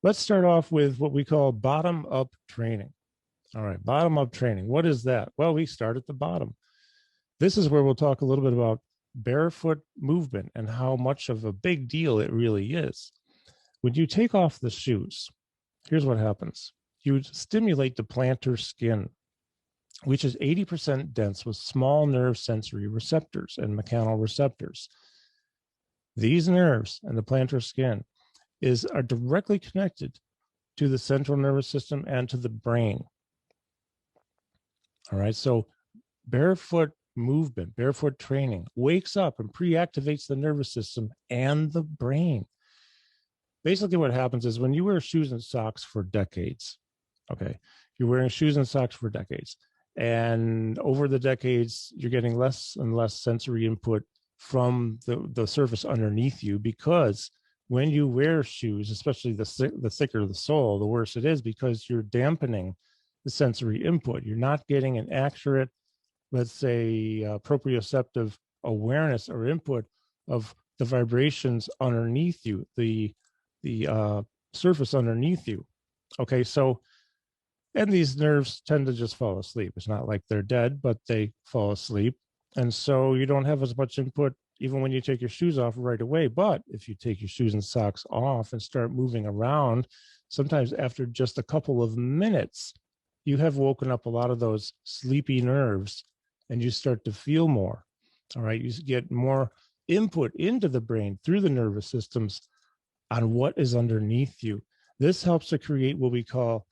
Let's start off with what we call bottom-up training. All right, bottom-up training. What is that? Well, we start at the bottom. This is where we'll talk a little bit about barefoot movement and how much of a big deal it really is. When you take off the shoes, here's what happens. You stimulate the plantar skin, which is 80% dense with small nerve sensory receptors and mechanoreceptors. These nerves and the plantar skin are directly connected to the central nervous system and to the brain. All right, so barefoot movement, barefoot training wakes up and pre-activates the nervous system and the brain. Basically, what happens is when you wear shoes and socks for decades, okay, you're wearing shoes and socks for decades, and over the decades, you're getting less and less sensory input from the surface underneath you, because when you wear shoes, especially the thicker the sole, the worse it is, because you're dampening the sensory input. You're not getting an accurate, let's say, proprioceptive awareness or input of the vibrations underneath you, the surface underneath you. Okay, so, and these nerves tend to just fall asleep. It's not like they're dead, but they fall asleep. And so you don't have as much input even when you take your shoes off right away. But if you take your shoes and socks off and start moving around, sometimes after just a couple of minutes, you have woken up a lot of those sleepy nerves and you start to feel more. All right, you get more input into the brain through the nervous systems on what is underneath you. This helps to create what we call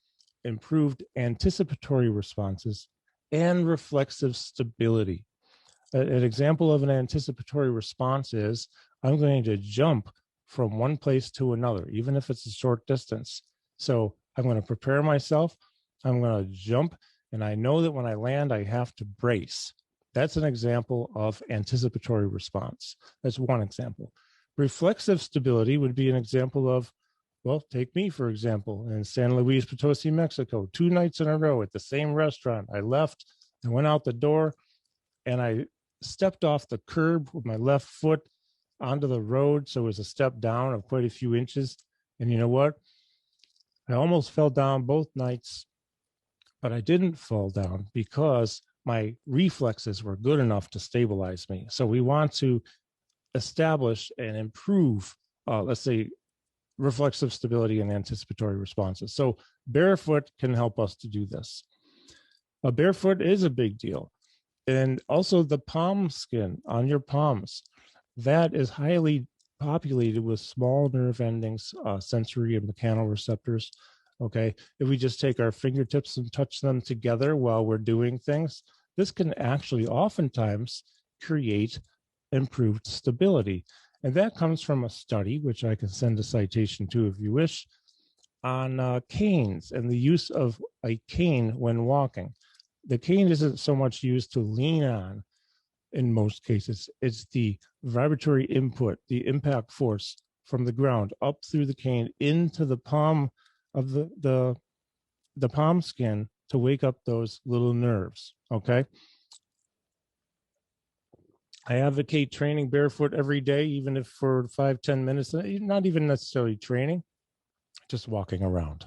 improved anticipatory responses and reflexive stability. An example of an anticipatory response is I'm going to jump from one place to another, even if it's a short distance. So I'm going to prepare myself. I'm going to jump, and I know that when I land, I have to brace. That's an example of anticipatory response. That's one example. Reflexive stability would be an example of, well, take me, for example, in San Luis Potosi, Mexico, 2 nights in a row at the same restaurant. I left and went out the door, and I stepped off the curb with my left foot onto the road. So it was a step down of quite a few inches. And you know what? I almost fell down both nights, but I didn't fall down because my reflexes were good enough to stabilize me. So we want to establish and improve, let's say, reflexive stability and anticipatory responses. So barefoot can help us to do this. A barefoot is a big deal. And also the palm skin on your palms, that is highly populated with small nerve endings, sensory and mechanoreceptors. Okay, if we just take our fingertips and touch them together while we're doing things, this can actually oftentimes create improved stability. And that comes from a study, which I can send a citation to if you wish, on canes and the use of a cane when walking. The cane isn't so much used to lean on in most cases. It's the vibratory input, the impact force from the ground up through the cane into the palm of the palm skin to wake up those little nerves. Okay. I advocate training barefoot every day, even if for 5-10 minutes, not even necessarily training, just walking around.